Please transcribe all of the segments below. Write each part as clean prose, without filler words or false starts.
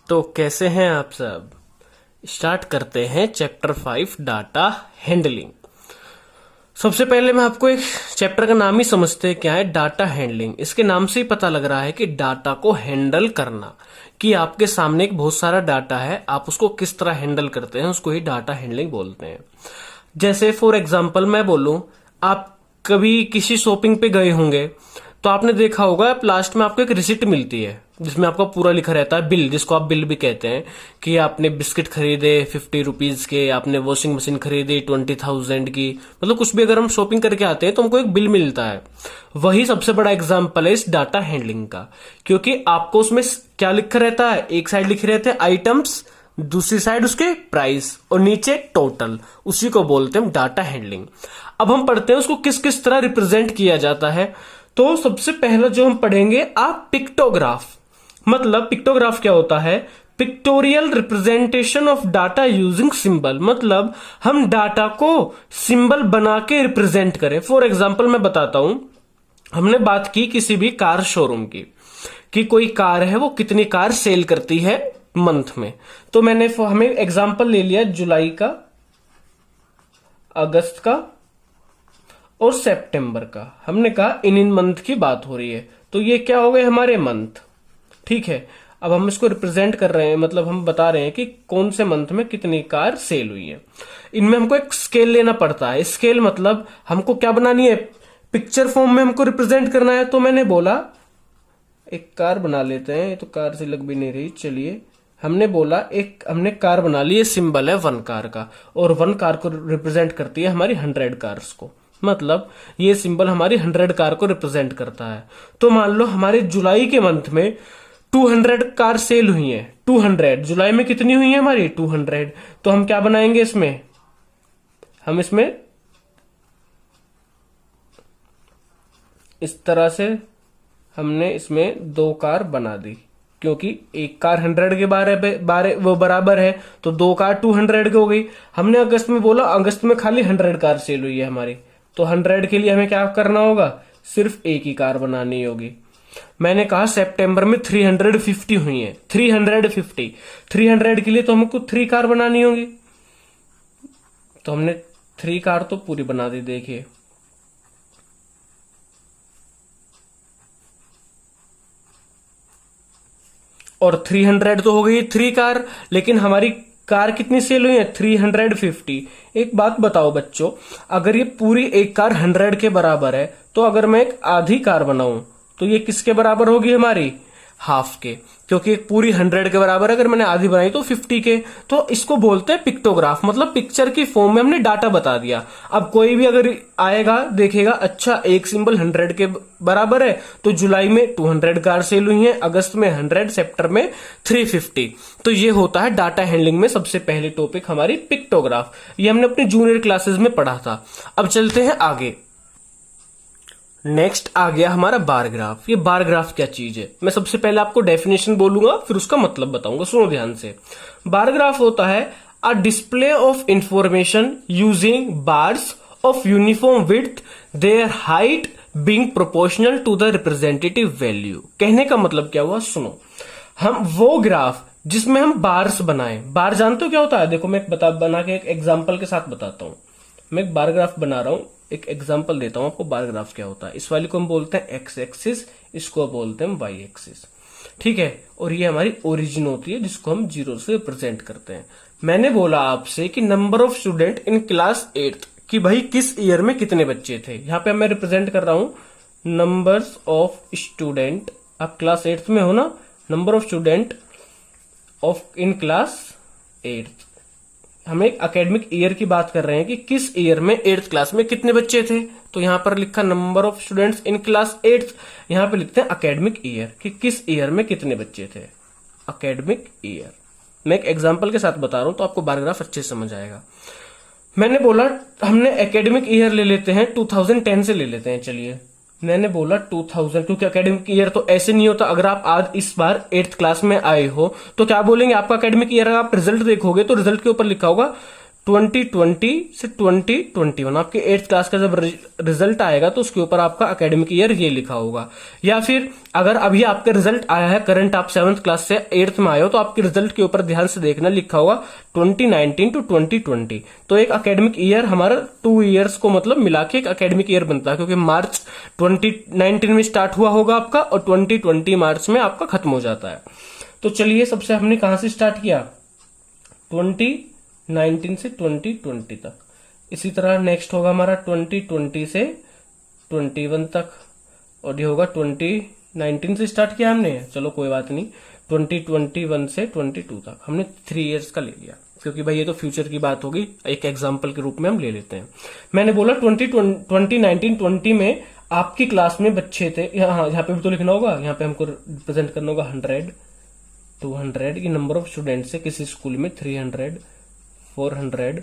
तो कैसे हैं आप सब। स्टार्ट करते हैं चैप्टर 5 डाटा हैंडलिंग। सबसे पहले मैं आपको एक चैप्टर का नाम ही समझते हैं क्या है डाटा हैंडलिंग। इसके नाम से ही पता लग रहा है कि डाटा को हैंडल करना, कि आपके सामने एक बहुत सारा डाटा है, आप उसको किस तरह हैंडल करते हैं, उसको ही डाटा हैंडलिंग बोलते हैं। जैसे फॉर एग्जांपल मैं बोलूं, आप कभी किसी शॉपिंग पे गए होंगे तो आपने देखा होगा लास्ट में आपको एक रिसिप्ट मिलती है जिसमें आपका पूरा लिखा रहता है बिल, जिसको आप बिल भी कहते हैं, कि आपने बिस्किट खरीदे 50 रुपीज के, आपने वॉशिंग मशीन खरीदी 20,000 की, मतलब कुछ भी अगर हम शॉपिंग करके आते हैं तो हमको एक बिल मिलता है। वही सबसे बड़ा एग्जाम्पल है इस डाटा हैंडलिंग का, क्योंकि आपको उसमें क्या लिखा रहता है, एक साइड लिखे रहते हैं आइटम्स, दूसरी साइड उसके प्राइस और नीचे टोटल, उसी को बोलते हैं डाटा हैंडलिंग। अब हम पढ़ते हैं उसको किस किस तरह रिप्रेजेंट किया जाता है। तो सबसे पहला जो हम पढ़ेंगे आप पिक्टोग्राफ। मतलब पिक्टोग्राफ क्या होता है, pictorial representation of data using symbol. मतलब हम डाटा को सिंबल बना के रिप्रेजेंट करें। फॉर एग्जांपल मैं बताता हूं, हमने बात की किसी भी कार शोरूम की, कि कोई कार है वो कितनी कार सेल करती है मंथ में। तो हमें एग्जांपल ले लिया जुलाई का, अगस्त का और सितंबर का। हमने कहा इन मंथ की बात हो रही है, तो ये क्या हो गए हमारे मंथ। ठीक है, अब हम इसको रिप्रेजेंट कर रहे हैं, मतलब हम बता रहे हैं कि कौन से मंथ में कितनी कार सेल हुई है। इनमें हमको एक स्केल लेना पड़ता है। स्केल मतलब हमको क्या बनानी है, पिक्चर फॉर्म में हमको रिप्रेजेंट करना है। तो मैंने बोला एक कार बना लेते हैं, ये तो कार से लग भी नहीं रही, चलिए हमने बोला एक हमने कार बना ली, ये सिंबल है 1 कार का, और 1 कार को रिप्रेजेंट करती है हमारी 100 कार्स को। मतलब ये सिंबल हमारी 100 कार को रिप्रेजेंट करता है। तो मान लो हमारे जुलाई के मंथ में 200 कार सेल हुई है। 200 जुलाई में कितनी हुई है हमारी 200। तो हम क्या बनाएंगे इसमें, हम इसमें इस तरह से हमने इसमें 2 कार बना दी, क्योंकि एक कार 100 के बारे वो बराबर है, तो 2 कार 200 की हो गई। हमने अगस्त में बोला अगस्त में खाली 100 कार सेल हुई है हमारी, तो 100 के लिए हमें क्या करना होगा, सिर्फ एक ही कार बनानी होगी। मैंने कहा सितंबर में 350 हुई है, 350 300 के लिए तो हमको 3 कार बनानी होगी। तो हमने 3 कार तो पूरी बना दी, देखिए। और 300 तो हो गई 3 कार, लेकिन हमारी कार कितनी सेल हुई है 350। एक बात बताओ बच्चों, अगर ये पूरी एक कार 100 के बराबर है, तो अगर मैं एक आधी कार बनाऊं तो ये किसके बराबर होगी हमारी, हाफ के, क्योंकि एक पूरी 100 के बराबर अगर मैंने आधी बनाई तो 50 के। तो इसको बोलते हैं पिक्टोग्राफ, मतलब पिक्चर की फॉर्म में हमने डाटा बता दिया। अब कोई भी अगर आएगा देखेगा, अच्छा एक सिंबल 100 के बराबर है, तो जुलाई में 200 कार सेल हुई है, अगस्त में 100, सितंबर में 350। तो ये होता है डाटा हैंडलिंग में सबसे पहले टॉपिक हमारी पिक्टोग्राफ। ये हमने अपने जूनियर क्लासेस में पढ़ा था। अब चलते हैं आगे। नेक्स्ट आ गया हमारा बार ग्राफ। ये बार ग्राफ क्या चीज है, मैं सबसे पहले आपको डेफिनेशन बोलूंगा, फिर उसका मतलब बताऊंगा, सुनो ध्यान से। बार ग्राफ होता है a display of information using bars of uniform width, their height being proportional to the representative value. कहने का मतलब क्या हुआ, सुनो। हम वो ग्राफ जिसमें हम बार्स बनाए, बार जानते हो क्या होता है, देखो मैं बना के एक एग्जाम्पल के साथ बताता हूं। मैं एक बार ग्राफ बना रहा हूं, एक एग्जांपल देता हूं आपको बार ग्राफ क्या होता है। इस वाले को हम बोलते हैं एक्स एक्सिस, इसको बोलते हैं वाई एक्सिस। ठीक है, और ये हमारी ओरिजिन होती है जिसको हम 0 से रिप्रेजेंट करते हैं। मैंने बोला आपसे कि number of student in class 8th, कि भाई किस ईयर में कितने बच्चे थे। यहां पे मैं रिप्रेजेंट कर रहा हूं नंबर्स ऑफ स्टूडेंट, आप क्लास 8th में हो ना, number of student of in class 8th। हम एक एकेडमिक ईयर की बात कर रहे हैं कि किस ईयर में 8th क्लास में कितने बच्चे थे। तो यहां पर लिखा number of students in class 8th, यहां पे लिखते हैं एकेडमिक ईयर, कि किस ईयर में कितने बच्चे थे, एकेडमिक ईयर। मैं एक एग्जांपल के साथ बता रहा हूं तो आपको बार ग्राफ अच्छे से समझ आएगा। मैंने बोला हमने एकेडमिक ईयर ले लेते हैं 2010 से ले लेते हैं, चलिए। मैंने बोला 2000, क्योंकि एकेडमिक ईयर तो ऐसे नहीं होता। अगर आप आज इस बार 8th क्लास में आए हो तो क्या बोलेंगे, आपका एकेडमिक ईयर, आप रिजल्ट देखोगे तो रिजल्ट के ऊपर लिखा होगा 2020 से 2021 आपके 8th क्लास का जब रिजल्ट आएगा तो उसके ऊपर आपका एकेडमिक ईयर ये लिखा होगा। या फिर अगर अभी आपका रिजल्ट आया है करंट, आप 7th क्लास से 8th में आए हो, तो आपके रिजल्ट के ऊपर ध्यान से देखना, लिखा होगा 2019 टू 2020। तो एक एकेडमिक ईयर हमारा 2 ईयर्स को मतलब मिला के एक एकेडमिक ईयर बनता है, क्योंकि मार्च 2019 में स्टार्ट हुआ होगा आपका और 2020 मार्च में आपका खत्म हो जाता है। तो चलिए, सबसे हमने कहां से स्टार्ट किया, 2019 से 2020 तक। इसी तरह नेक्स्ट होगा हमारा 2020 से 21 तक, और ये होगा 2019 से स्टार्ट किया हमने, चलो कोई बात नहीं, 2021 से 22 तक हमने 3 इयर्स का ले लिया, क्योंकि भाई ये तो फ्यूचर की बात होगी, एक एग्जाम्पल के रूप में हम ले लेते हैं। मैंने बोला 2019-20 में आपकी क्लास में बच्चे थे, यहाँ पे भी तो लिखना होगा, यहाँ पे हमको रिप्रेजेंट करना होगा 100, 200, ये नंबर ऑफ स्टूडेंट्स है किसी स्कूल में, 300, 400,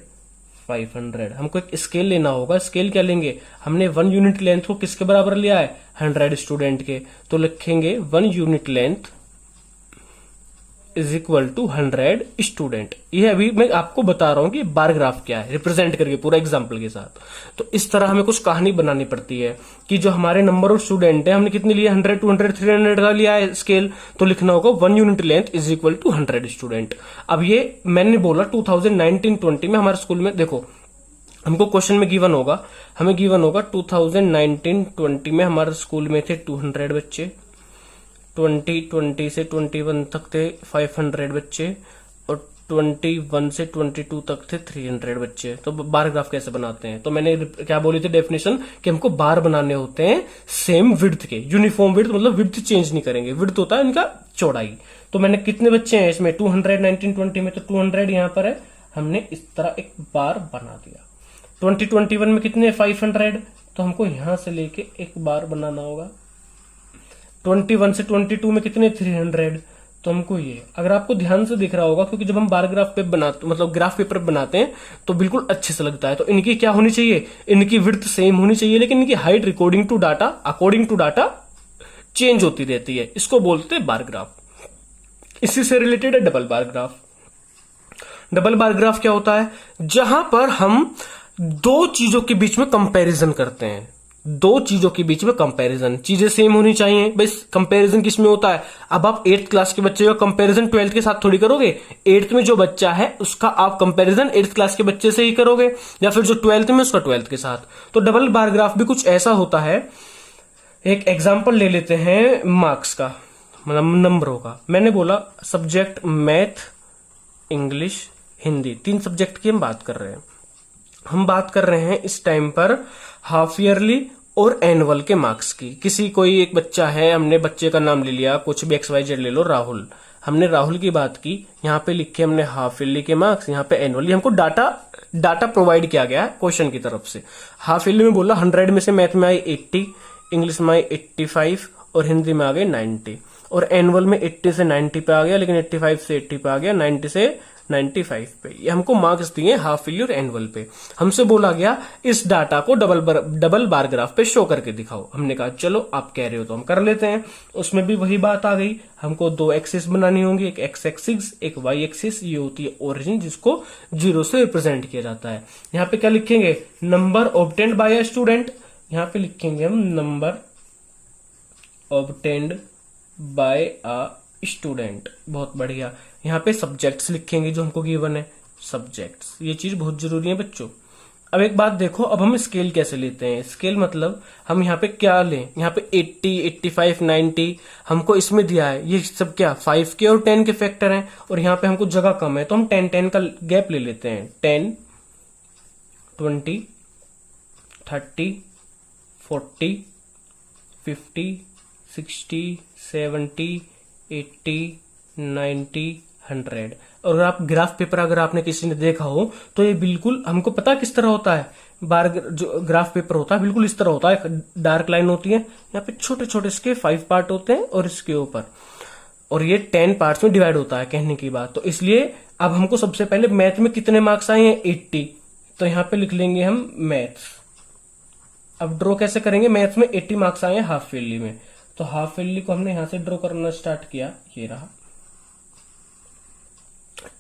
500। हमको एक स्केल लेना होगा। स्केल क्या लेंगे, हमने 1 यूनिट लेंथ को किसके बराबर लिया है, 100 स्टूडेंट के, तो लिखेंगे 1 unit length is equal to 100 student. ये अभी मैं आपको बता रहा हूं कि बार ग्राफ क्या है, रिप्रेजेंट करके पूरा एग्जाम्पल के साथ। तो इस तरह हमें कुछ कहानी बनानी पड़ती है कि जो हमारे नंबर ऑफ स्टूडेंट है, हमने कितने लिए, 100, 200, 300 का लिया है स्केल, तो लिखना होगा 1 unit length is equal to 100 student. अब ये मैंने बोला 2019-20 में हमारे स्कूल में, देखो हमको क्वेश्चन में गिवन होगा, हमें गिवन होगा 2019-20 में हमारे स्कूल में थे 200 बच्चे, 2020 से 21 तक थे 500 बच्चे, और 21 से 22 तक थे 300 बच्चे। तो बार ग्राफ कैसे बनाते हैं, तो मैंने क्या बोली थी डेफिनेशन, कि हमको बार बनाने होते हैं सेम विड्थ के, यूनिफॉर्म विड्थ, मतलब विड्थ चेंज नहीं करेंगे, विड्थ होता है इनका चौड़ाई। तो मैंने कितने बच्चे हैं इसमें, 219-20 में, तो 200 यहां पर है, हमने इस तरह एक बार बना दिया। 2021 में कितने, 500, तो हमको यहां से लेके एक बार बनाना होगा। 21 से 22 में कितने, 300, तो हमको ये, अगर आपको ध्यान से दिख रहा होगा, क्योंकि जब हम बार ग्राफ पे बनाते, मतलब ग्राफ पेपर बनाते हैं, तो बिल्कुल अच्छे से लगता है। तो इनकी क्या होनी चाहिए, इनकी विड्थ सेम होनी चाहिए, लेकिन इनकी height according to data change होती रहती है, इसको बोलते हैं बार ग्राफ। इसी से रिलेटेड है double bar graph. Double bar graph क्या होता है, जहां पर हम दो चीजों के बीच में कंपैरिजन करते हैं, दो चीजों के बीच में कंपैरिजन, चीजें सेम होनी चाहिए। बस कंपैरिजन किस में होता है, अब आप 8th क्लास के बच्चे का कंपैरिजन 12th के साथ थोड़ी करोगे, 8th में जो बच्चा है उसका आप कंपैरिजन 8th क्लास के बच्चे से ही करोगे, या फिर जो 12th में उसका 12th के साथ। तो डबल बार ग्राफ भी कुछ ऐसा होता है। एक एग्जाम्पल ले लेते हैं मार्क्स का, मतलब नंबरों का। मैंने बोला subject math, English, Hindi, 3 subject की हम बात कर रहे हैं। हम बात कर रहे हैं इस टाइम पर हाफ ईयरली और एनुअल के मार्क्स की। किसी कोई एक बच्चा है, हमने बच्चे का नाम ले लिया, कुछ भी XYZ ले लो, राहुल, हमने राहुल की बात की, यहाँ पे लिखे हमने हाफ ईयरली के मार्क्स, यहाँ पे एनुअली। हमको डाटा प्रोवाइड किया गया है क्वेश्चन की तरफ से। हाफ ईयरली में बोला 100 में से मैथ में आई 80, इंग्लिश में आई 85 और हिंदी में आ गए 90, और एनुअल में 80 से 90 पे आ गया, लेकिन 85 से 80 पे आ गया, 90 से 95 पे। ये हमको मार्क्स दिए हाफ ईयरली और एनुअल पे। हमसे बोला गया इस डाटा को डबल बार ग्राफ पे शो करके दिखाओ। हमने कहा चलो आप कह रहे हो तो हम कर लेते हैं। उसमें भी वही बात आ गई, हमको 2 एक्सिस बनानी होंगी, एक एक्स एक्सिस, एक वाई एक्सिस। ये होती है ओरिजिन, जिसको 0 से रिप्रेजेंट किया जाता है। यहाँ पे क्या लिखेंगे, number obtained by a student, यहाँ पे लिखेंगे हम number obtained by a student. बहुत बढ़िया। यहाँ पे सब्जेक्ट्स लिखेंगे जो हमको गिवन है, सब्जेक्ट्स। ये चीज बहुत जरूरी है बच्चों। अब एक बात देखो, अब हम स्केल कैसे लेते हैं। स्केल मतलब हम यहाँ पे क्या लें, यहाँ पे 80, 85, 90 हमको इसमें दिया है। ये सब क्या 5 के और 10 के फैक्टर हैं, और यहाँ पे हमको जगह कम है, तो हम 10 का गैप ले लेते हैं। 10, 20, 30, 40, 50, 60, 70, 80, 90, 100। और आप ग्राफ पेपर अगर आपने किसी ने देखा हो तो ये बिल्कुल हमको पता किस तरह होता है। बार जो ग्राफ पेपर होता है बिल्कुल इस तरह होता है, डार्क लाइन होती है, यहाँ पे छोटे छोटे इसके 5 पार्ट होते हैं और इसके ऊपर, और ये 10 पार्ट्स में डिवाइड होता है, कहने की बात। तो इसलिए अब हमको सबसे पहले मैथ में कितने मार्क्स आए हैं, 80, तो यहाँ पे लिख लेंगे हम मैथ्स। अब ड्रॉ कैसे करेंगे, मैथ्स में 80 मार्क्स आए हैं हाफ ईयरली में, तो हाफ ईयरली को हमने यहां से ड्रॉ करना स्टार्ट किया, ये रहा।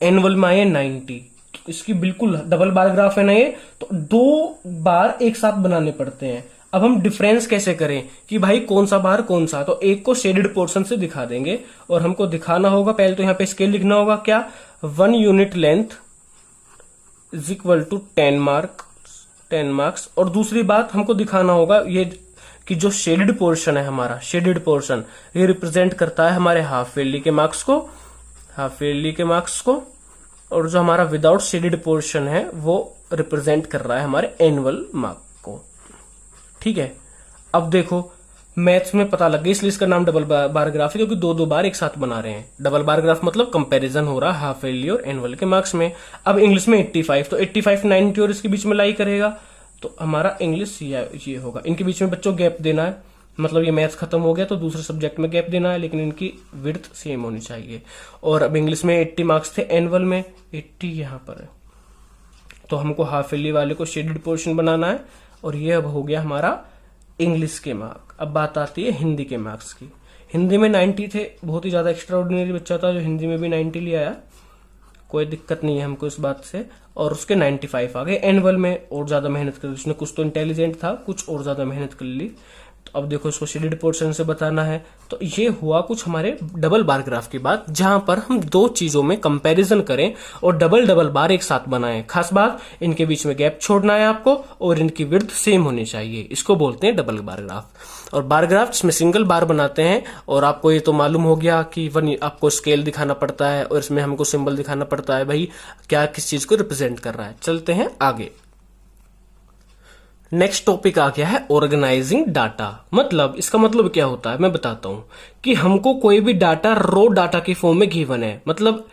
एनुअल में आए 90, इसकी बिल्कुल डबल बार ग्राफ है ना ये, तो 2 बार एक साथ बनाने पड़ते हैं। अब हम डिफरेंस कैसे करें कि भाई कौन सा बार कौन सा, तो एक को शेडेड पोर्शन से दिखा देंगे और हमको दिखाना होगा, पहले तो यहाँ पे स्केल लिखना होगा क्या, 1 unit length is equal to 10 marks. और दूसरी बात हमको दिखाना होगा ये कि जो शेडेड पोर्शन है हमारा, शेडेड पोर्शन ये रिप्रेजेंट करता है हमारे हाफ ईयरली के मार्क्स को, और जो हमारा विदाउट शेडेड पोर्शन है वो रिप्रेजेंट कर रहा है हमारे एनुअल मार्क को। ठीक है, अब देखो मैथ्स में पता लग गया, इसलिए इसका नाम डबल बार ग्राफ है, क्योंकि 2 बार एक साथ बना रहे हैं। डबल बार ग्राफ मतलब कंपैरिजन हो रहा है हाफ ईयरली और एनुअल के मार्क्स में। अब इंग्लिश में 85, तो 85 90 और इसके बीच में लाई करेगा, तो हमारा इंग्लिश ये होगा। इनके बीच में बच्चों गैप देना है, मतलब ये मैथ्स खत्म हो गया तो दूसरे सब्जेक्ट में गैप देना है, लेकिन इनकी विड्थ सेम होनी चाहिए। और अब इंग्लिश में 80 मार्क्स थे, एनुअल में 80 यहाँ पर है, तो हमको हाफ ईयरली वाले को शेडेड पोर्शन बनाना है। और ये अब हो गया हमारा इंग्लिश के मार्क। अब बात आती है हिंदी के मार्क्स की। हिंदी में 90 थे, बहुत ही ज्यादा एक्स्ट्रा ऑर्डिनरी बच्चा था जो हिंदी में भी 90 ले आया, कोई दिक्कत नहीं है हमको इस बात से। और उसके 95 आ गए। एनुअल में और ज्यादा मेहनत कर ली उसने, कुछ तो इंटेलिजेंट था, कुछ और ज्यादा मेहनत कर ली। तो अब देखो इसको शेडेड पोर्शन से बताना है, तो ये हुआ कुछ हमारे डबल बार ग्राफ की बात, जहां पर हम 2 चीजों में कंपैरिजन करें और डबल बार एक साथ बनाएं। खास बात, इनके बीच में गैप छोड़ना है आपको और इनकी विड्थ सेम होनी चाहिए, इसको बोलते हैं डबल बार ग्राफ। और बार ग्राफ जिसमें सिंगल बार बनाते हैं, और आपको ये तो मालूम हो गया कि आपको स्केल दिखाना पड़ता है और इसमें हमको सिंबल दिखाना पड़ता है, भाई क्या किस चीज को रिप्रेजेंट कर रहा है। चलते हैं आगे। नेक्स्ट टॉपिक आ गया है ऑर्गेनाइजिंग डाटा। मतलब इसका मतलब क्या होता है मैं बताता हूं कि हमको कोई भी डाटा रो डाटा की फॉर्म में गिवन है, मतलब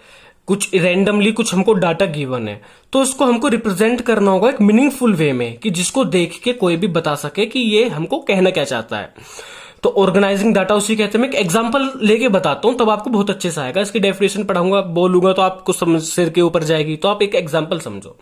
कुछ रैंडमली कुछ हमको डाटा गिवन है, तो उसको हमको रिप्रेजेंट करना होगा एक मीनिंगफुल वे में, कि जिसको देख के कोई भी बता सके कि ये हमको कहना क्या चाहता है। तो ऑर्गेनाइजिंग डाटा उसी कहते हैं। मैं एक एग्जांपल लेके बताता हूं, तब आपको बहुत अच्छे से आएगा। इसकी डेफिनेशन पढ़ाऊंगा, बोलूंगा तो आपको समझ सिर के ऊपर जाएगी। तो आप एक एग्जांपल समझो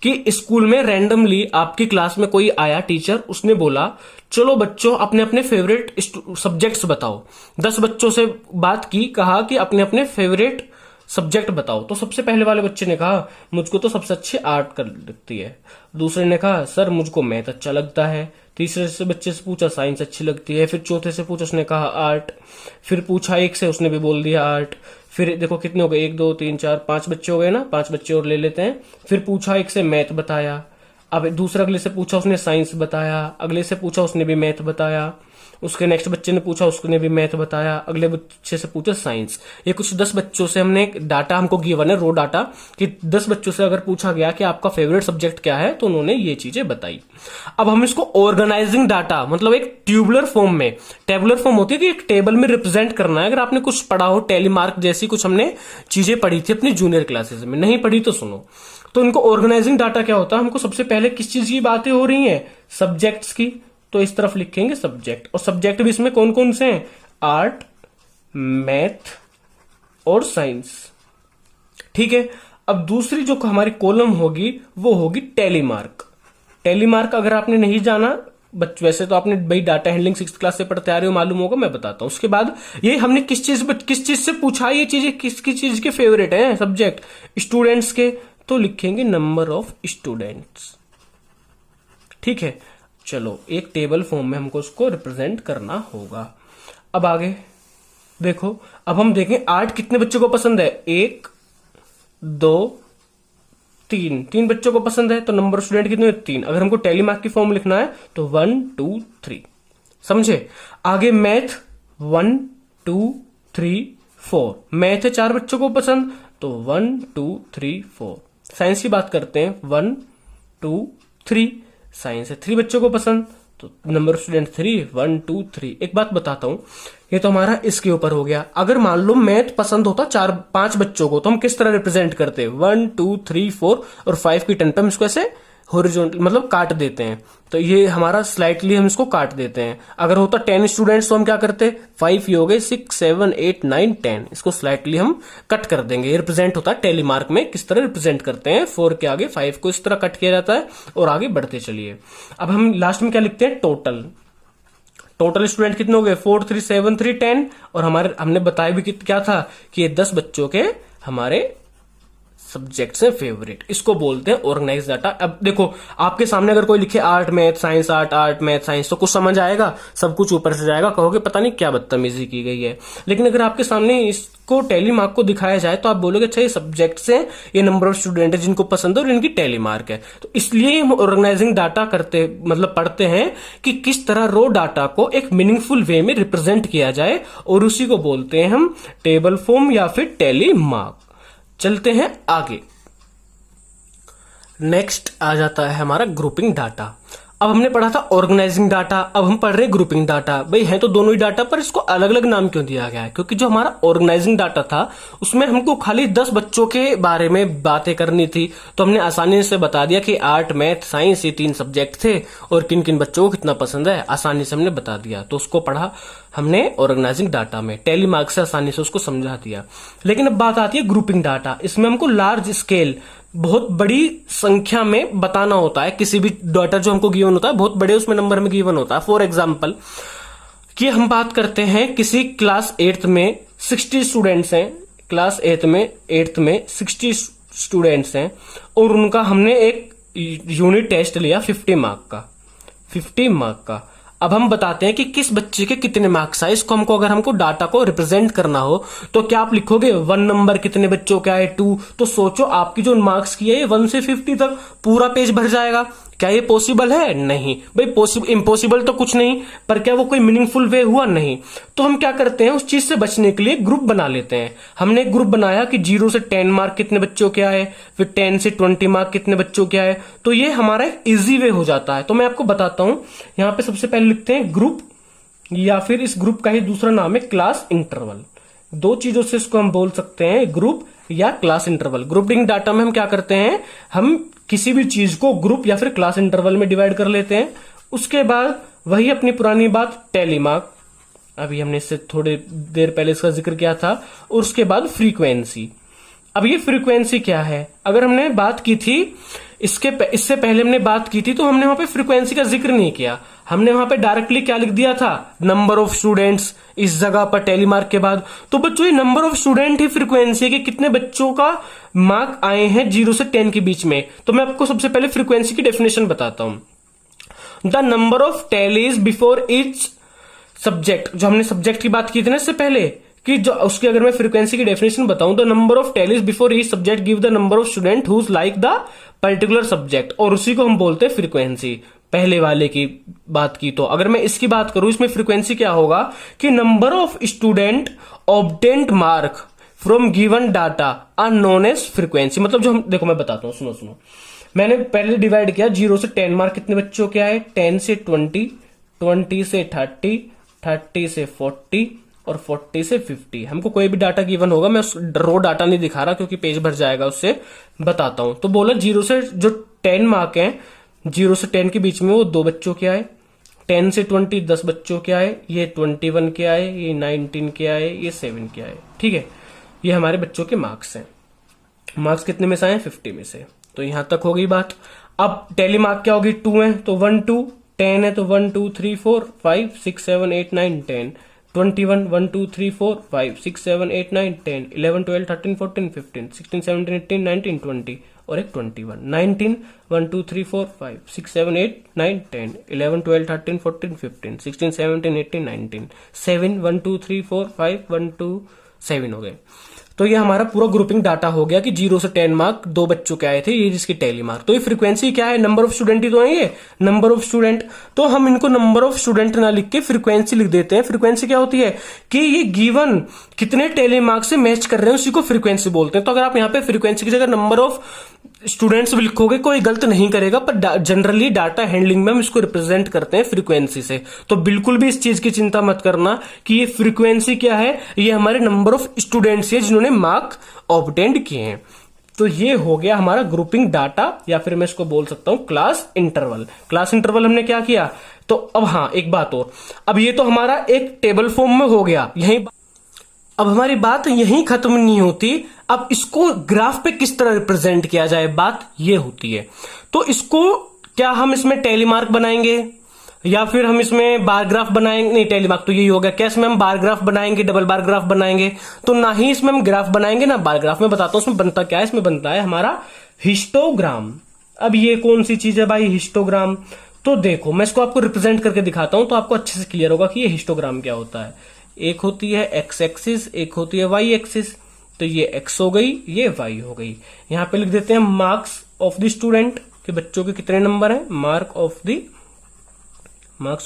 कि स्कूल में रैंडमली आपकी क्लास में कोई आया टीचर, उसने बोला चलो बच्चों अपने अपने फेवरेट सब्जेक्ट्स बताओ। 10 बच्चों से बात की, कहा कि अपने अपने फेवरेट सब्जेक्ट बताओ। तो सबसे पहले वाले बच्चे ने कहा मुझको तो सबसे अच्छी आर्ट कर लगती है। दूसरे ने कहा सर मुझको मैथ अच्छा लगता है। तीसरे से बच्चे से पूछा साइंस अच्छी लगती है। फिर चौथे से पूछा, उसने कहा आर्ट। फिर पूछा एक से, उसने भी बोल दिया आर्ट। फिर देखो कितने हो गए, 1 2 3 4 5 बच्चे हो गए ना, 5 बच्चे और ले लेते हैं। फिर पूछा एक से मैथ बताया। अब दूसरा अगले से पूछा, उसने साइंस बताया। अगले से पूछा, उसने भी मैथ बताया। उसके नेक्स्ट बच्चे ने पूछा, उसने भी मैथ बताया। अगले बच्चे से पूछा साइंस। ये कुछ 10 बच्चों से हमने डाटा हमको गिवन है, रो डाटा, कि 10 बच्चों से अगर पूछा गया कि आपका फेवरेट सब्जेक्ट क्या है, तो उन्होंने ये चीजें बताई। अब हम इसको ऑर्गेनाइजिंग डाटा, मतलब एक ट्यूबुलर फॉर्म में, टेबुलर फॉर्म होती है कि एक टेबल में रिप्रेजेंट करना है। अगर आपने कुछ पढ़ा हो, टेलीमार्क जैसी कुछ हमने चीजें पढ़ी थी अपनी जूनियर क्लासेस में, नहीं पढ़ी तो सुनो। तो इनको ऑर्गेनाइजिंग डाटा क्या होता है, हमको सबसे पहले किस चीज की बातें हो रही हैं, सब्जेक्ट्स की, तो इस तरफ लिखेंगे सब्जेक्ट। और सब्जेक्ट भी इसमें कौन कौन से हैं, आर्ट, मैथ और साइंस। ठीक है। अब दूसरी जो हमारी कॉलम होगी वो होगी टेलीमार्क। टेलीमार्क अगर आपने नहीं जाना, वैसे तो आपने भाई डाटा हैंडलिंग 6th क्लास से पढ़ते आ रहे हो, मालूम होगा, मैं बताता हूं। उसके बाद ये हमने किस चीज से पूछा, ये चीजें किसकी चीज के फेवरेट है सब्जेक्ट, स्टूडेंट्स के, तो लिखेंगे नंबर ऑफ स्टूडेंट्स। ठीक है, चलो एक टेबल फॉर्म में हमको उसको रिप्रेजेंट करना होगा। अब आगे देखो, अब हम देखें आर्ट कितने बच्चों को पसंद है, 1 2 3 बच्चों को पसंद है, तो नंबर ऑफ स्टूडेंट कितने, 3। अगर हमको टेलीमार्क की फॉर्म लिखना है तो 1 2 3, समझे। आगे मैथ 1 2 3 4, मैथ है 4 बच्चों को पसंद, तो 1 2 3 4। साइंस की बात करते हैं, 1 2 3, साइंस है 3 बच्चों को पसंद, तो नंबर ऑफ स्टूडेंट 3, 1 2 3। एक बात बताता हूं, ये तो हमारा इसके ऊपर हो गया। अगर मान लो मैथ पसंद होता 4-5 बच्चों को, तो हम किस तरह रिप्रेजेंट करते, 1 2 3 4 और 5 की टर्न पे हम इसको ऐसे हॉरिजॉन्टल मतलब काट देते हैं। तो ये हमारा स्लाइटली हम इसको काट देते हैं। अगर होता 10 स्टूडेंट्स तो हम क्या करते, 5 ये हो गए, 6 7 8 9 10, इसको स्लाइटली हम कट कर देंगे। ये रिप्रेजेंट होता है टेलीमार्क में, किस तरह रिप्रेजेंट करते हैं, 4 के आगे 5 को इस तरह कट किया जाता है और आगे बढ़ते चलिए। अब हम लास्ट में क्या लिखते हैं, टोटल स्टूडेंट कितने हो गए, 4 3 7 3 10। और हमने बताया भी क्या था कि ये 10 बच्चों के हमारे सब्जेक्ट्स हैं फेवरेट, इसको बोलते हैं ऑर्गेनाइज डाटा। अब देखो आपके सामने अगर कोई लिखे art math science, art math science, तो कुछ समझ आएगा, सब कुछ ऊपर से जाएगा, कहोगे पता नहीं क्या बदतमीजी की गई है। लेकिन अगर आपके सामने इसको टैली मार्क को दिखाया जाए तो आप बोलोगे अच्छा ये सब्जेक्ट्स हैं, ये नंबर ऑफ स्टूडेंट है जिनको पसंद है और इनकी टैली मार्क है। तो इसलिए हम ऑर्गेनाइजिंग डाटा करते मतलब पढ़ते हैं कि किस तरह रो डाटा को एक मीनिंगफुल वे में रिप्रेजेंट किया जाए, और उसी को बोलते हैं हम टेबल फॉर्म या फिर टैली मार्क। चलते हैं आगे। नेक्स्ट आ जाता है हमारा ग्रुपिंग डाटा। अब हमने पढ़ा था ऑर्गेनाइजिंग डाटा, अब हम पढ़ रहे हैं ग्रुपिंग डाटा। भाई है तो दोनों ही डाटा, पर इसको अलग अलग नाम क्यों दिया गया है? क्योंकि जो हमारा ऑर्गेनाइजिंग डाटा था उसमें हमको खाली 10 बच्चों के बारे में बातें करनी थी, तो हमने आसानी से बता दिया कि आर्ट मैथ साइंस ये 3 सब्जेक्ट थे और किन किन बच्चों को कितना पसंद है, आसानी से हमने बता दिया। तो उसको पढ़ा हमने ऑर्गेनाइजिंग डाटा में, टैली मार्क से आसानी से उसको समझा दिया। लेकिन अब बात आती है ग्रुपिंग डाटा। इसमें हमको लार्ज स्केल, बहुत बड़ी संख्या में बताना होता है। किसी भी डाटा जो हमको गिवन होता है बहुत बड़े उसमें नंबर में गिवन होता है। फॉर एग्जांपल कि हम बात करते हैं किसी क्लास 8th में 60 स्टूडेंट्स हैं, क्लास 8th में 60 स्टूडेंट्स हैं और उनका हमने एक यूनिट टेस्ट लिया 50 मार्क का। अब हम बताते हैं कि किस बच्चे के कितने मार्क्स आए। इसको अगर हमको डाटा को रिप्रेजेंट करना हो तो क्या आप लिखोगे 1 नंबर कितने बच्चों के आए 2, तो सोचो आपकी जो मार्क्स की है ये 1 से 50 तक पूरा पेज भर जाएगा। क्या ये पॉसिबल है? नहीं भाई, इम्पॉसिबल तो कुछ नहीं, पर क्या वो कोई मीनिंगफुल वे हुआ? नहीं। तो हम क्या करते हैं, उस चीज से बचने के लिए ग्रुप बना लेते हैं। हमने एक ग्रुप बनाया कि 0 से 10 मार्क कितने बच्चों के आए, फिर 10 से 20 मार्क कितने बच्चों के आए। तो ये हमारा एक इजी वे हो जाता है। तो मैं आपको बताता हूं, यहां पे सबसे पहले लिखते हैं ग्रुप, या फिर इस ग्रुप का ही दूसरा नाम है क्लास इंटरवल। 2 चीजों से इसको हम बोल सकते हैं, ग्रुप या क्लास इंटरवल। ग्रुपिंग डाटा में हम क्या करते हैं, हम किसी भी चीज को ग्रुप या फिर क्लास इंटरवल में डिवाइड कर लेते हैं। उसके बाद वही अपनी पुरानी बात टैली मार्क, अभी हमने इससे थोड़ी देर पहले इसका जिक्र किया था। और उसके बाद फ्रीक्वेंसी। अब ये फ्रीक्वेंसी क्या है? अगर हमने बात की थी इससे पहले हमने बात की थी तो हमने वहां पे फ्रीक्वेंसी का जिक्र नहीं किया। हमने वहां पे डायरेक्टली क्या लिख दिया था, नंबर ऑफ स्टूडेंट्स इस जगह पर टैली मार्क के बाद। तो बच्चों ये number of student he frequency है कि कितने बच्चों का मार्क आए हैं 0 से 10 के बीच में। तो मैं आपको सबसे पहले फ्रीक्वेंसी की डेफिनेशन बताता हूं। The number of tallies before each subject, जो हमने सब्जेक्ट की बात की थी ना इससे पहले, कि जो उसकी अगर मैं फ्रीक्वेंसी की डेफिनेशन बताऊं, the number of tallies before each subject give the number of student whose like the particular subject, और उसी को हम बोलते हैं फ्रीक्वेंसी। पहले वाले की बात की तो अगर मैं इसकी बात करूं, इसमें फ्रीक्वेंसी क्या होगा कि number of student obtained mark from given data are known as frequency. मतलब जो हम, देखो मैं बताता हूं, सुनो मैंने पहले डिवाइड किया 0 से 10 मार्क कितने बच्चों के आए, 10 से 20, 20 से 30, 30 से 40 और 40 से 50। हमको कोई भी डाटा गिवन होगा, मैं रो डाटा नहीं दिखा रहा क्योंकि पेज भर जाएगा, उससे बताता हूं। तो बोला 0 से जो 10 मार्क हैं, 0 से 10 के बीच में वो 2 बच्चों के आए, 10 से 20 10 बच्चों के आए, ये 21 के आए, ये 19 के आए, ये 7 के आए। ठीक है, ये हमारे बच्चों के मार्क्स हैं। मार्क्स कितने में से आए? 50 में से। तो यहां तक हो गई बात। अब टैली मार्क क्या होगी? 2 है तो 1 2, 10 है तो 1 2 3 4 5 6 7 8 9 10, 21 1 2 3 4 5 6 7 8 9 10, 11 12 13 14 15 16 17 18 19 20 और एक 21, 19 1 2 3 4 5 6 7 8 9 10, 11 12 13 14 15 16 17 18 19, 7 1 2 3 4 5 1 2 7 हो गए। तो ये हमारा पूरा ग्रुपिंग डाटा हो गया कि 0 से 10 मार्क 2 बच्चों के आए थे, ये जिसकी टैली मार्क। तो ये फ्रीक्वेंसी क्या है? नंबर ऑफ स्टूडेंट ही तो है ये, नंबर ऑफ स्टूडेंट। तो हम इनको नंबर ऑफ स्टूडेंट ना लिख के फ्रीक्वेंसी लिख देते हैं। फ्रीक्वेंसी क्या होती है कि ये गिवन कितने टैली मार्क से मैच कर रहे हैं उसी को फ्रीक्वेंसी बोलते हैं। तो अगर आप यहाँ पे फ्रीक्वेंसी की जगह नंबर ऑफ स्टूडेंट्स भी लिखोगे कोई गलत नहीं करेगा, पर जनरली डाटा हैंडलिंग में हम इसको रिप्रेजेंट करते हैं फ्रीक्वेंसी से। तो बिल्कुल भी इस चीज की चिंता मत करना कि ये फ्रीक्वेंसी क्या है, ये हमारे नंबर ऑफ स्टूडेंट्स है जिन्होंने मार्क ऑब्टेन्ड किए हैं। तो ये हो गया हमारा ग्रुपिंग डाटा, या फिर मैं इसको बोल सकता हूं क्लास इंटरवल। क्लास इंटरवल हमने क्या किया, तो अब हाँ एक बात और, अब ये तो हमारा एक टेबल फॉर्म में हो गया, यही अब हमारी बात यहीं खत्म नहीं होती। अब इसको ग्राफ पे किस तरह रिप्रेजेंट किया जाए, बात ये होती है। तो इसको क्या हम इसमें टैली मार्क बनाएंगे या फिर हम इसमें बार ग्राफ बनाएंगे, नहीं टेलीमार्क तो यही हो गया। क्या इसमें हम बार ग्राफ बनाएंगे, डबल बार ग्राफ बनाएंगे? तो ना ही इसमें हम ग्राफ बनाएंगे ना बार ग्राफ। में बताता हूं इसमें बनता क्या है। इसमें बनता है हमारा हिस्टोग्राम। अब ये कौन सी चीज है भाई, हिस्टोग्राम? तो देखो मैं इसको आपको रिप्रेजेंट करके दिखाता हूं तो आपको अच्छे से क्लियर होगा कि ये हिस्टोग्राम क्या होता है। एक होती है एक्स एक्सिस, एक होती है वाई एक्सिस। तो ये एक्स हो गई, ये वाई हो गई। यहां पे लिख देते हैं मार्क्स ऑफ द स्टूडेंट, कि बच्चों के कितने नंबर हैं, मार्क्स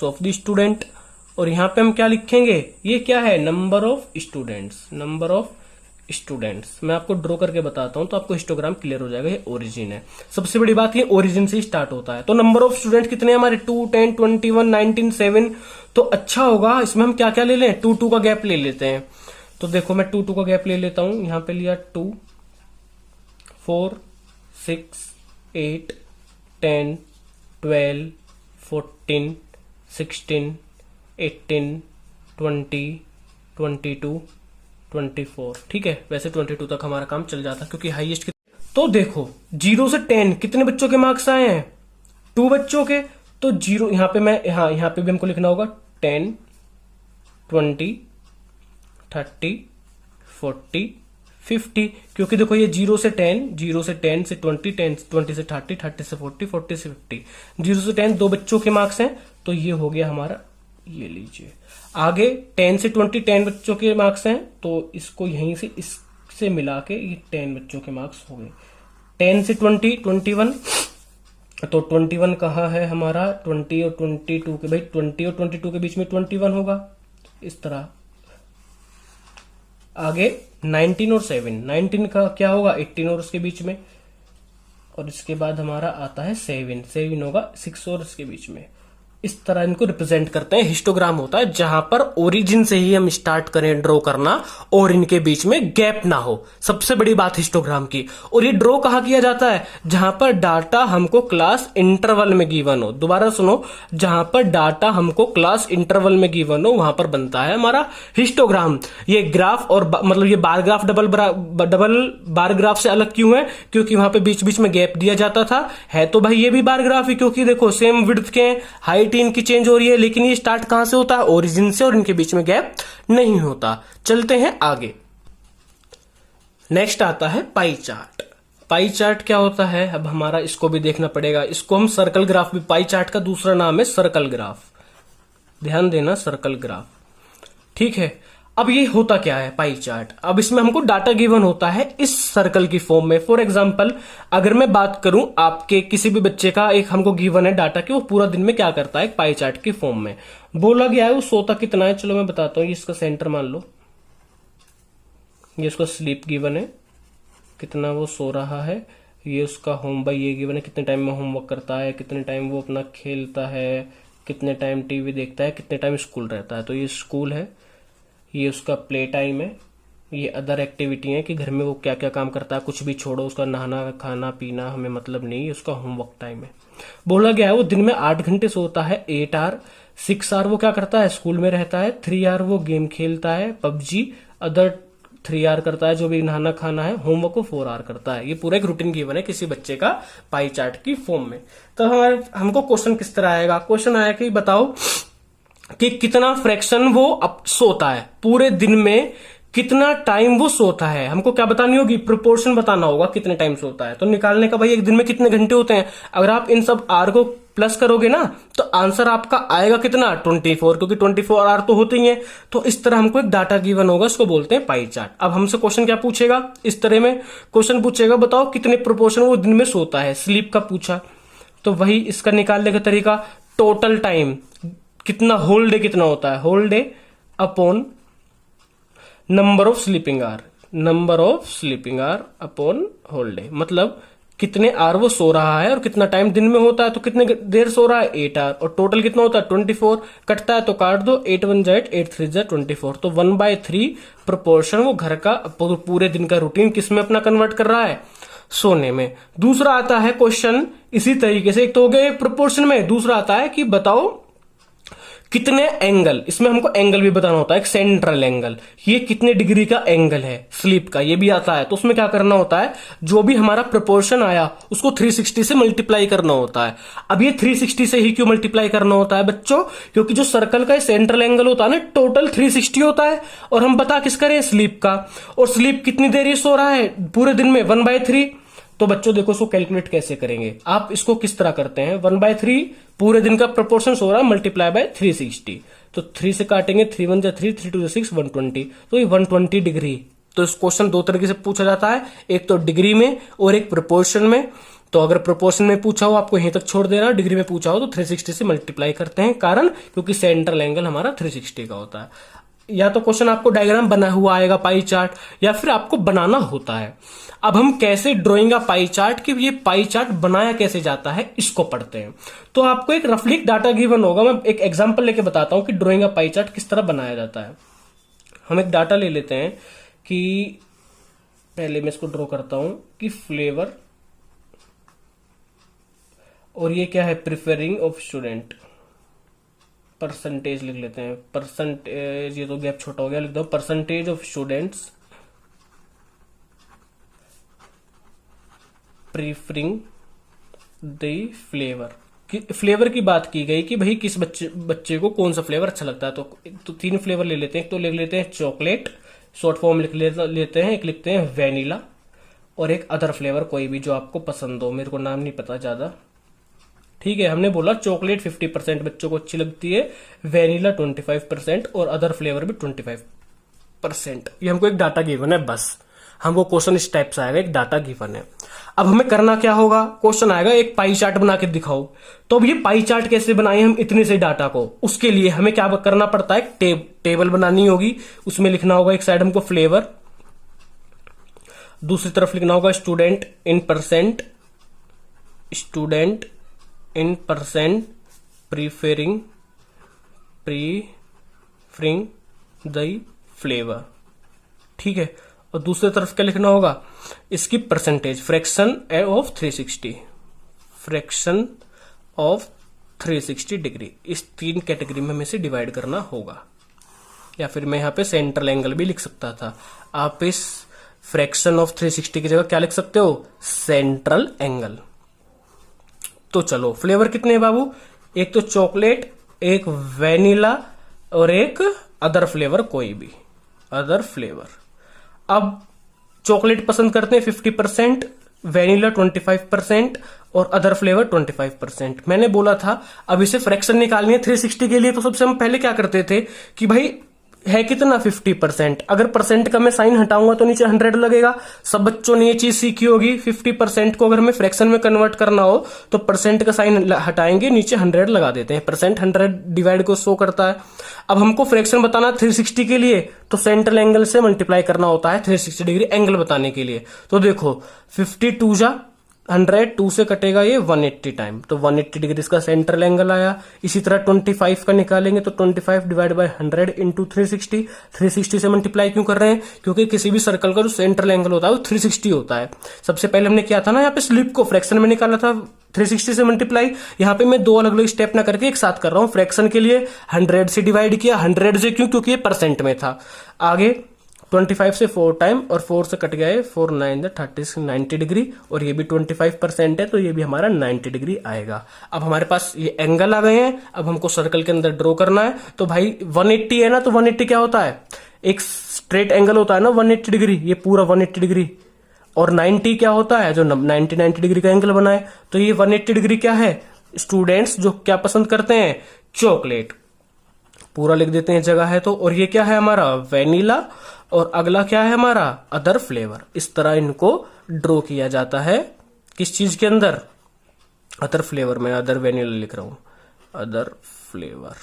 ऑफ द स्टूडेंट। और यहां पे हम क्या लिखेंगे, ये क्या है, नंबर ऑफ स्टूडेंट्स। मैं आपको ड्रॉ करके बताता हूं तो आपको हिस्टोग्राम क्लियर हो जाएगा। ये ओरिजिन है। सबसे बड़ी बात, ये ओरिजिन से ही स्टार्ट होता है। तो नंबर ऑफ स्टूडेंट कितने हमारे, 2, 10, 21, 19, 7। तो अच्छा होगा इसमें हम क्या क्या ले लें, 2 का गैप ले लेते हैं। तो देखो मैं 2 का गैप ले लेता हूं। यहां पे लिया 2, 4, 6, 8, 10, 12, 14, 16, 18, 20, 22, 24। ठीक है, वैसे 22 तक हमारा काम चल जाता क्योंकि हाईएस्ट। तो देखो 0 से 10 कितने बच्चों के मार्क्स आए हैं, 2 बच्चों के। तो 0 यहां पे मैं, हाँ यहां पे भी हमको लिखना होगा 10, 20, 30, 40, 50। क्योंकि देखो ये 0 से 10 से 20, 20 से 30, 30 से 40, 40 से 50। 0 से 10 2 बच्चों के मार्क्स हैं। तो ये हो गया हमारा, ये लीजिए। आगे 10 से 20 10 बच्चों के मार्क्स हैं। तो इसको यहीं से इससे मिला के ये 10 बच्चों के मार्क्स हो गए। 10 से 20 21। तो 21 कहाँ है हमारा, 20 और 22 के, भाई 20 और 22 के बीच में 21 होगा इस तरह। आगे 19 और 7, 19 का क्या होगा, 18 और उसके बीच में। और इसके बाद हमारा आता है 7 होगा 6 और इसके बीच में। इस तरह इनको रिप्रेजेंट करते हैं। हिस्टोग्राम होता है जहां पर ओरिजिन से ही हम स्टार्ट करें ड्रॉ करना और इनके बीच में गैप ना हो। सबसे बड़ी बात हिस्टोग्राम की। और ये ड्रॉ कहां किया जाता है, जहां पर डाटा हमको क्लास इंटरवल में गिवन हो। दोबारा सुनो, जहां पर डाटा हमको क्लास इंटरवल में गिवन हो वहां पर बनता है हमारा हिस्टोग्राम। ये ग्राफ और मतलब ये bar graph double bar graph से अलग क्यों है, क्योंकि वहां पे बीच बीच में गैप दिया जाता था। है तो भाई ये भी बार ग्राफ ही, क्योंकि देखो सेम विड्थ के, हाइट इनकी चेंज हो रही है, लेकिन ये स्टार्ट कहां से होता है, ओरिजिन से, और इनके बीच में गैप नहीं होता। चलते हैं आगे। नेक्स्ट आता है पाई चार्ट। पाई चार्ट क्या होता है, अब हमारा इसको भी देखना पड़ेगा। इसको हम सर्कल ग्राफ भी, पाई चार्ट का दूसरा नाम है सर्कल ग्राफ, ध्यान देना, सर्कल ग्राफ। ठीक है, अब ये होता क्या है पाई चार्ट। अब इसमें हमको डाटा गिवन होता है इस सर्कल की फॉर्म में। फॉर एग्जांपल अगर मैं बात करूं, आपके किसी भी बच्चे का एक हमको गिवन है डाटा कि वो पूरा दिन में क्या करता है, पाई चार्ट की फॉर्म में बोला गया है वो सोता कितना है। चलो मैं बताता हूं, ये इसका सेंटर मान लो, ये उसका स्लीप गिवन है, कितना वो सो रहा है। ये उसका होम बाई ये गिवन है, कितने टाइम में होमवर्क करता है, कितने टाइम वो अपना खेलता है, कितने टाइम टीवी देखता है, कितने टाइम स्कूल रहता है। तो ये स्कूल है, ये उसका प्ले टाइम है, ये अदर एक्टिविटी है कि घर में वो क्या क्या काम करता है, कुछ भी छोड़ो, उसका नहाना खाना पीना हमें मतलब नहीं, ये उसका होमवर्क टाइम है। बोला गया है वो दिन में 8 घंटे सोता है, 8 आवर। 6 आवर वो क्या करता है, स्कूल में रहता है। 3 आवर वो गेम खेलता है, पबजी। अदर 3 आवर करता है जो भी नहाना खाना है। होमवर्क को 4 आवर करता है। ये पूरा एक रूटीन गिवन है किसी बच्चे का पाई चार्ट की फॉर्म में। तो हमको क्वेश्चन किस तरह आएगा, क्वेश्चन आया कि बताओ कि कितना फ्रैक्शन वो अब सोता है, पूरे दिन में कितना टाइम वो सोता है। हमको क्या बतानी होगी, प्रोपोर्शन बताना होगा कितने टाइम सोता है। तो निकालने का भाई एक दिन में कितने घंटे होते हैं, अगर आप इन सब आर को प्लस करोगे ना तो आंसर आपका आएगा कितना, 24, क्योंकि 24 आर तो होते ही है। तो इस तरह हमको एक डाटा गिवन होगा, इसको बोलते हैं पाई चार्ट। अब हमसे क्वेश्चन क्या पूछेगा, इस तरह में क्वेश्चन पूछेगा, बताओ कितने प्रोपोर्शन वो दिन में सोता है, स्लीप का पूछा। तो वही इसका निकालने का तरीका, टोटल टाइम कितना, होल डे कितना होता है, whole day upon number of sleeping hour, number of sleeping hour upon whole day. मतलब कितने आवर वो सो रहा है और कितना टाइम दिन में होता है, तो कितने देर सो रहा है, 8 आवर। और टोटल कितना होता है, 24। कटता है तो काट दो, 8 1 जा 8, 8 3 जा 24। तो 1/3 प्रोपोर्शन वो घर का पूरे दिन का रूटीन किस में अपना कन्वर्ट कर रहा है, सोने में। दूसरा आता है क्वेश्चन इसी तरीके से, एक तो हो गया प्रोपोर्शन में, दूसरा आता है कि बताओ कितने एंगल, इसमें हमको एंगल भी बताना होता है, एक सेंट्रल एंगल, ये कितने डिग्री का एंगल है स्लिप का, ये भी आता है। तो उसमें क्या करना होता है, जो भी हमारा प्रोपोर्शन आया उसको 360 से मल्टीप्लाई करना होता है। अब ये 360 से ही क्यों मल्टीप्लाई करना होता है बच्चों, क्योंकि जो सर्कल का सेंट्रल एंगल होता है ना, टोटल 360 होता है, और हम बता किस करें, स्लिप का। और स्लिप कितनी देर ये सो रहा है पूरे दिन में, 1/3। तो बच्चों देखो इसको कैलकुलेट कैसे करेंगे, आप इसको किस तरह करते हैं, 1/3 पूरे दिन का प्रोपोर्शन हो रहा है, मल्टीप्लाई बाय 360। तो 3 से काटेंगे, 3 1 जा 3, 3 2 जा 6, 120। तो ये 120 डिग्री। तो इस क्वेश्चन दो तरीके से पूछा जाता है, एक तो डिग्री में और एक प्रोपोर्शन में। तो अगर प्रोपोर्शन में पूछा हो आपको यहीं तक छोड़ देना, डिग्री में पूछा हो तो 360 से मल्टीप्लाई करते हैं, कारण क्योंकि सेंट्रल एंगल हमारा 360 का होता है। या तो क्वेश्चन आपको डायग्राम बना हुआ आएगा पाई चार्ट, या फिर आपको बनाना होता है। अब हम कैसे ड्राइंग का पाई चार्ट, कि ये पाई चार्ट बनाया कैसे जाता है, इसको पढ़ते हैं। तो आपको एक रफली डाटा गिवन होगा, मैं एक एग्जांपल लेके बताता हूं कि ड्राइंग का पाई चार्ट किस तरह बनाया जाता है। हम एक डाटा ले लेते हैं कि पहले मैं इसको ड्रॉ करता हूं कि फ्लेवर, और ये क्या है, प्रिफरिंग ऑफ स्टूडेंट, परसेंटेज लिख लेते हैं, परसेंटेज, ये तो गैप छोटा हो गया, लिख दो percentage of students preferring the flavour. Flavour की बात की गई कि भाई किस बच्चे को कौन सा फ्लेवर अच्छा लगता है। तो 3 फ्लेवर ले लेते हैं। एक तो लिख लेते हैं चॉकलेट, शॉर्ट फॉर्म लिख लेते हैं, एक लिखते हैं वेनिला, और एक अदर फ्लेवर कोई भी जो आपको पसंद हो, मेरे को नाम नहीं पता ज्यादा। ठीक है, हमने बोला चॉकलेट 50% बच्चों को अच्छी लगती है, वेनिला 25% और अदर फ्लेवर भी 25%। ये हमको एक डाटा गिवन है, बस हमको क्वेश्चन इस टाइप से आएगा, एक डाटा गिवन है। अब हमें करना क्या होगा, क्वेश्चन आएगा एक पाई चार्ट बना के दिखाओ। तो अब ये पाई चार्ट कैसे बनाए हम इतने से डाटा को, उसके लिए हमें क्या करना पड़ता है, टेबल बनानी होगी। उसमें लिखना होगा एक साइड हमको फ्लेवर, दूसरी तरफ लिखना होगा student in percent, student in percent preferring the flavour. ठीक है, और दूसरी तरफ क्या लिखना होगा, इसकी percentage, fraction of 360, fraction of 360 degree. इस 3 कैटेगरी में हमें से डिवाइड करना होगा। या फिर मैं यहां पे सेंट्रल एंगल भी लिख सकता था, आप इस फ्रैक्शन ऑफ 360 की जगह क्या लिख सकते हो, सेंट्रल एंगल। तो चलो फ्लेवर कितने हैं बाबू, एक तो चॉकलेट, एक वेनिला, और एक अदर फ्लेवर कोई भी, अदर फ्लेवर। अब चॉकलेट पसंद करते हैं 50%, वेनिला 25% और अदर फ्लेवर 25%। मैंने बोला था अब इसे फ्रैक्शन निकालनी है 360 के लिए, तो सबसे हम पहले क्या करते थे कि भाई है कितना 50%, अगर परसेंट का मैं साइन हटाऊंगा तो नीचे 100 लगेगा। सब बच्चों ने ये चीज सीखी होगी, 50% को अगर हमें फ्रैक्शन में कन्वर्ट करना हो तो परसेंट का साइन हटाएंगे, नीचे 100 लगा देते हैं, परसेंट 100 डिवाइड को शो करता है। अब हमको फ्रैक्शन बताना 360 के लिए तो सेंट्रल एंगल से मल्टीप्लाई करना होता है 360 डिग्री एंगल बताने के लिए। तो देखो 52 जा 100, 2 से कटेगा ये 180 टाइम, तो 180 डिग्री इसका सेंट्रल एंगल आया। इसी तरह 25 का निकालेंगे तो 25 डिवाइड बाय 100 इंटू 360, 360 से मल्टीप्लाई क्यों कर रहे हैं, क्योंकि किसी भी सर्कल का जो सेंट्रल एंगल होता है वो 360 होता है। सबसे पहले हमने किया था ना, यहाँ पे स्लिप को फ्रैक्शन में निकाला था 360 से मल्टीप्लाई। यहाँ पे मैं 2 अलग अलग स्टेप ना करके एक साथ कर रहा हूँ। फ्रैक्शन के लिए 100 से डिवाइड किया, 100 से क्यों, क्योंकि ये परसेंट में था। आगे 25 से 4 टाइम, और 4 से कट गया है 4 9 30 90 डिग्री, और ये भी 25% है तो ये भी हमारा 90 डिग्री आएगा। अब हमारे पास ये एंगल आ गए हैं, अब हमको सर्कल के अंदर ड्रॉ करना है। तो भाई 180 है ना, तो 180 क्या होता है, एक स्ट्रेट एंगल होता है ना 180 डिग्री, ये पूरा 180 डिग्री। और 90 क्या होता है, जो 90 डिग्री का एंगल बनाए। तो ये 180 डिग्री क्या है, स्टूडेंट्स जो क्या पसंद करते हैं, चॉकलेट, पूरा लिख देते हैं जगह है तो। और ये क्या है हमारा, वेनिला, और अगला क्या है हमारा, अदर फ्लेवर। इस तरह इनको ड्रॉ किया जाता है किस चीज के अंदर, अदर फ्लेवर में, अदर वेनिला लिख रहा हूं, अदर फ्लेवर,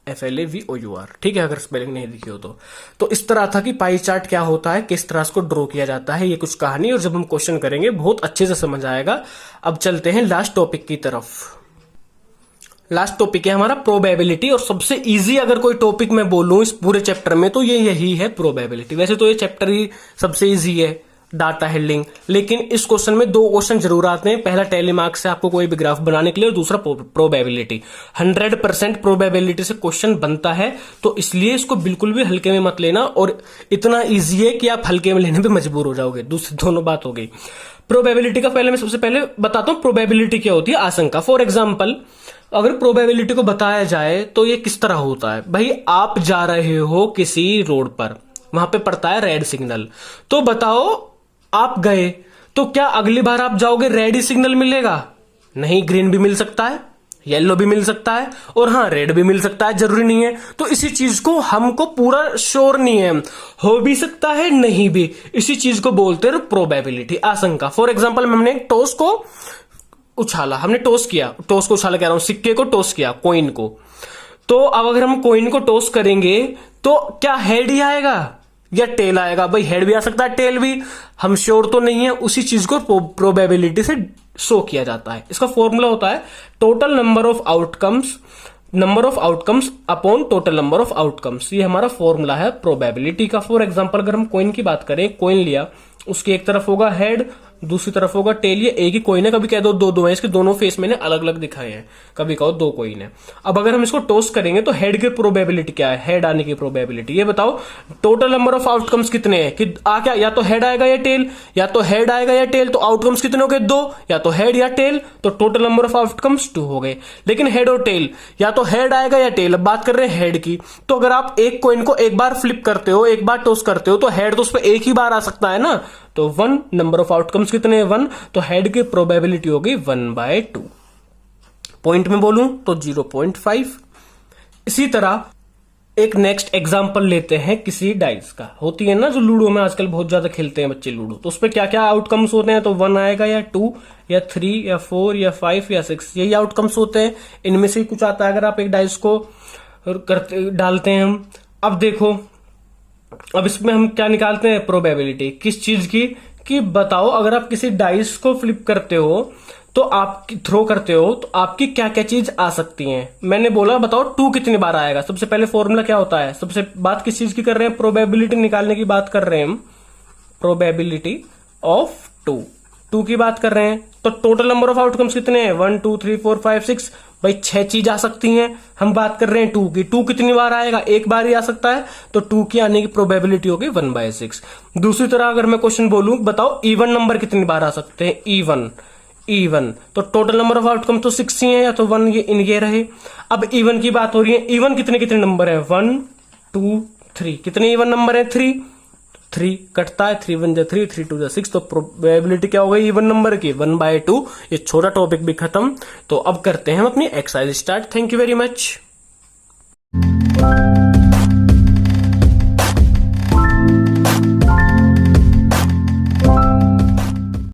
FLAVOUR। ठीक है, अगर स्पेलिंग नहीं दिखी हो तो इस तरह था कि पाई चार्ट क्या होता है, किस तरह इसको ड्रॉ किया जाता है, ये कुछ कहानी। और जब हम क्वेश्चन करेंगे बहुत अच्छे से समझ आएगा। अब चलते हैं लास्ट टॉपिक की तरफ। लास्ट टॉपिक है हमारा प्रोबेबिलिटी, और सबसे इजी अगर कोई टॉपिक मैं बोलूं इस पूरे चैप्टर में तो ये यही है, प्रोबेबिलिटी। वैसे तो ये चैप्टर ही सबसे इजी है, डाटा हैंडलिंग। लेकिन इस क्वेश्चन में 2 क्वेश्चन जरूर आते हैं, पहला टेली मार्क्स से आपको कोई भी ग्राफ बनाने के लिए और दूसरा प्रोबेबिलिटी। 100% प्रोबेबिलिटी से क्वेश्चन बनता है, तो इसलिए इसको बिल्कुल भी हल्के में मत लेना, और इतना ईजी है कि आप हल्के में लेने पे मजबूर हो जाओगे। दूसरी दोनों बात हो गई। प्रोबेबिलिटी का पहले मैं सबसे पहले बताता हूं प्रोबेबिलिटी क्या होती है, आशंका। फॉर एग्जाम्पल अगर प्रोबेबिलिटी को बताया जाए तो ये किस तरह होता है। भाई आप जा रहे हो किसी रोड पर, वहां पे पड़ता है रेड सिग्नल, तो बताओ आप गए, तो क्या अगली बार आप जाओगे रेड ही सिग्नल मिलेगा? नहीं, ग्रीन भी मिल सकता है, येलो भी मिल सकता है, और हाँ रेड भी मिल सकता है, जरूरी नहीं है। तो इसी चीज को हमको पूरा श्योर नहीं है, हो भी सकता है नहीं भी, इसी चीज को बोलते हैं प्रोबेबिलिटी, आशंका। फॉर एग्जाम्पल हमने टॉस को उछाला, हमने टॉस किया, टॉस को उछाला कह रहा हूं, सिक्के को टॉस किया, कॉइन को। तो अब अगर हम कॉइन को टॉस करेंगे तो क्या हेड ही आएगा या टेल आएगा? भाई हेड भी आ सकता है, टेल भी, हम श्योर तो नहीं है। उसी चीज को प्रोबेबिलिटी से शो किया जाता है। इसका फॉर्मूला होता है total number of outcomes upon total number of outcomes. ये हमारा फॉर्मूला है प्रोबेबिलिटी का। फॉर एग्जांपल अगर हम कॉइन की बात करें, कॉइन लिया, उसकी एक तरफ होगा हेड, दूसरी तरफ होगा टेल। ये एक ही कॉइन है, कभी कह दो दो है, इसके दोनों फेस मैंने अलग अलग दिखाए हैं, कभी कहो 2 कॉइन है। अब अगर हम इसको टॉस करेंगे तो हेड की प्रोबेबिलिटी क्या है, हेड आने की प्रोबेबिलिटी। ये बताओ टोटल नंबर ऑफ आउटकम्स कितने हैं, कि क्या या तो हेड आएगा या टेल, या तो हेड आएगा या टेल, तो आउटकम्स कितने हो गए? 2, या तो हेड या टेल, तो टोटल नंबर ऑफ आउटकम्स 2 हो गए। लेकिन हेड और टेल, या तो हेड आएगा या टेल, अब बात कर रहे हैं हेड की, तो अगर आप एक कॉइन को एक बार फ्लिप करते हो, एक बार टॉस करते हो, तो हेड तो उस पर एक ही बार आ सकता है ना, तो 1, नंबर ऑफ आउटकम्स कितने हैं? 1, तो हेड की प्रोबेबिलिटी होगी 1/2। पॉइंट में बोलूं तो 0.5। इसी तरह एक नेक्स्ट एग्जांपल लेते हैं किसी डाइस का, होती है ना जो लूडो में आजकल बहुत ज्यादा खेलते हैं बच्चे लूडो, तो उस पर क्या क्या आउटकम्स होते हैं? तो 1 आएगा या 2 या 3 या 4 या 5 या 6, यही आउटकम्स होते हैं। इनमें से कुछ आता है अगर आप एक डाइस को डालते हैं हम। अब देखो, अब इसमें हम क्या निकालते हैं? प्रोबेबिलिटी किस चीज की, कि बताओ अगर आप किसी डाइस को फ्लिप करते हो तो आपकी थ्रो करते हो तो आपकी क्या क्या चीज आ सकती हैं। मैंने बोला बताओ 2 कितनी बार आएगा। सबसे पहले फॉर्मूला क्या होता है, सबसे बात किस चीज की कर रहे हैं? प्रोबेबिलिटी निकालने की बात कर रहे हैं हम, प्रोबेबिलिटी ऑफ 2 की बात कर रहे हैं। तो टोटल नंबर ऑफ आउटकम्स कितने हैं? 1 2 3 4 5 6, भाई 6 चीज आ सकती हैं। हम बात कर रहे हैं 2 की, 2 कितनी बार आएगा? एक बार ही आ सकता है, तो 2 की आने की प्रोबेबिलिटी होगी 1/6। दूसरी तरह अगर मैं क्वेश्चन बोलूं, बताओ इवन नंबर कितनी बार आ सकते हैं? इवन, तो टोटल नंबर ऑफ आउटकम तो 6 ही है, या तो 1 ये रहे। अब इवन की बात हो रही है, इवन कितने कितने नंबर है? 1 2 3, कितने इवन नंबर है? 3 कटता है, 3 1 3 3 2 6, तो प्रोबेबिलिटी क्या हो गई इवन नंबर की? 1/2। ये छोटा टॉपिक भी खत्म। तो अब करते हैं हम अपनी exercise start. Thank you very much.